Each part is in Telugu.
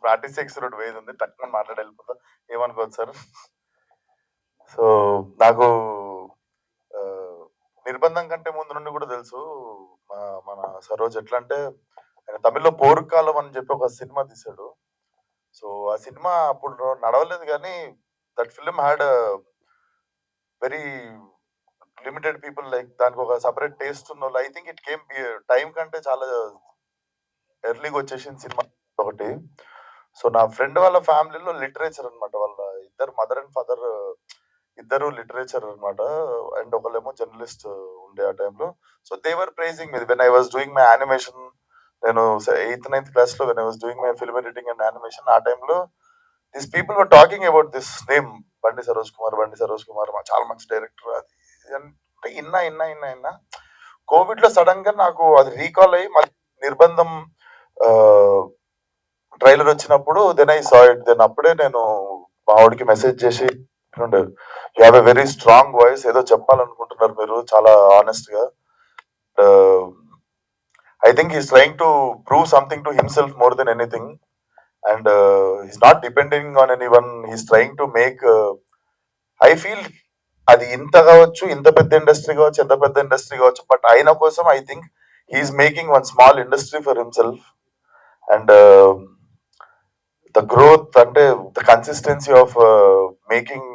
ప్రాక్టీస్ రోడ్ వేది ఉంది, తక్కువ మాట్లాడి వెళ్ళిపోతా, ఏమనుకోవచ్చు సార్. సో నాకు నిర్బంధం కంటే ముందు నుండి కూడా తెలుసు మన సరోజ్ ఎట్లా అంటే, ఆయన తమిళ్లో పోరుకాలం అని చెప్పి ఒక సినిమా తీశాడు. సో ఆ సినిమా అప్పుడు నడవలేదు కానీ that film had very limited people, like దానికి ఒక సపరేట్ టేస్ట్ ఉన్న వాళ్ళు. I think it came time కంటే చాలా ఎర్లీగా వచ్చేసింది సినిమా ఒకటి. సో నా ఫ్రెండ్ వాళ్ళ ఫ్యామిలీలో లిటరేచర్ అనమాట, వాళ్ళ ఇద్దరు మదర్ అండ్ ఫాదర్ ఇద్దరు లిటరేచర్ అనమాట, అండ్ ఒకళ్ళేమో జర్నలిస్ట్ ఉండే ఆ టైంలో. So they were praising me when I was doing my animation. నేను 8th 9th క్లాస్ లో when I was doing my film editing and animation, ఆ టైంలో this people were talking about this name Bandi Saroj Kumar చాలా మంచి డైరెక్టర్. అది అంటే ఇన్నా కోవిడ్ లో సడన్ గా నాకు అది రీకాల్ అయ్యి మళ్ళీ నిర్బంధం ట్రైలర్ వచ్చినప్పుడు then I saw it. Then అప్పుడే నేను మా ఆవిడకి మెసేజ్ చేసి, you have a very strong voice, ఏదో చెప్పాలనుకుంటున్నారు మీరు చాలా ఆనెస్ట్ గా. I think he's trying to prove something to himself more than anything, and he's not depending on anyone. He's trying to make, I feel అది ఇంత కావచ్చు, ఇంత పెద్ద ఇండస్ట్రీ కావచ్చు, ఎంత పెద్ద ఇండస్ట్రీ కావచ్చు, బట్ ఆయన కోసం I think he's making one small industry for himself. And the growth అంటే the consistency of making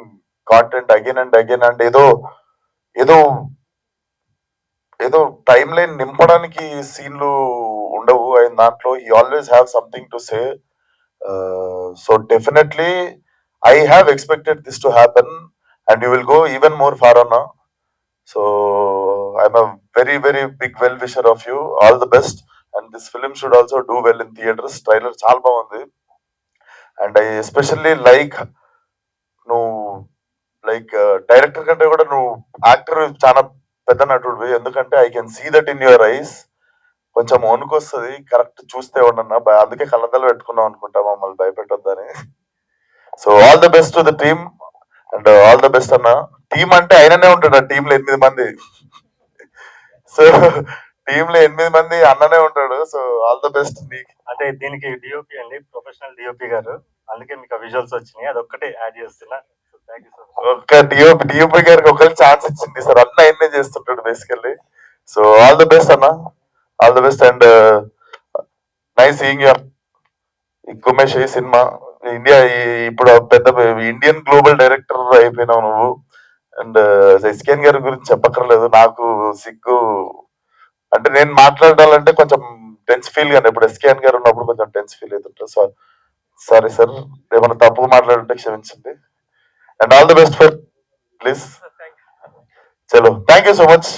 content again and again, and ఏదో ఏదో ఏదో టైం లైన్ నింపడానికి సీన్లు ఉండవు ఆయన దాంట్లో. He always have something to say. So definitely I have expected this to happen and you will go even more far on now. So I'm a very very big well wisher of you. All the best, and this film should also do well in theaters. Trailer chaala baagundi, and I especially like no like director kante kuda no actor chaana pedda natudu endukante I can see that in your eyes. కొంచెం వణుకొస్తుంది కరెక్ట్ చూస్తే ఉండన్నా, అందుకే కళ్ళద్దాలు పెట్టుకున్నాం అనుకుంటా మమ్మల్ని భయపెట్టొద్దని. So all the best to the team and all the best అన్న. టీం అంటే ఆయననే ఉంటాడు, ఆ టీంలో 8 మంది. సో టీంలో 8 మంది అన్ననే ఉంటాడు. సో ఆల్ ద బెస్ట్ నీకు. అంటే దీనికి డిఓపి అండి, ప్రొఫెషనల్ డిఓపి గారు, అందుకే మీకు విజువల్స్ వచ్చినాయి, అది ఒక్కటే యాడ్ చేస్తున్నా. ఒక్క డిఓపి గారికి ఒకరికి ఛాన్స్ ఇచ్చింది సార్, అన్న ఆయనే చేస్తుంటాడు basically. So all the best అన్న, all the best, and nice seeing you Kumesh. ఈ సినిమా ఇండియా ఇప్పుడు పెద్ద ఇండియన్ గ్లోబల్ డైరెక్టర్ అయిపోయినావు నువ్వు. అండ్ ఎస్కేఎన్ గారి గురించి చెప్పక్కర్లేదు, నాకు సిగ్గు అంటే నేను మాట్లాడాలంటే కొంచెం టెన్స్ ఫీల్ గానే, ఇప్పుడు ఎస్కేఎన్ గారు ఉన్నప్పుడు కొంచెం టెన్స్ ఫీల్ అవుతుంటారు. సో సారీ సార్, ఏమైనా తప్పు మాట్లాడుంటే క్షమించండి. And all the best for please. చలో, థ్యాంక్ యూ సో మచ్.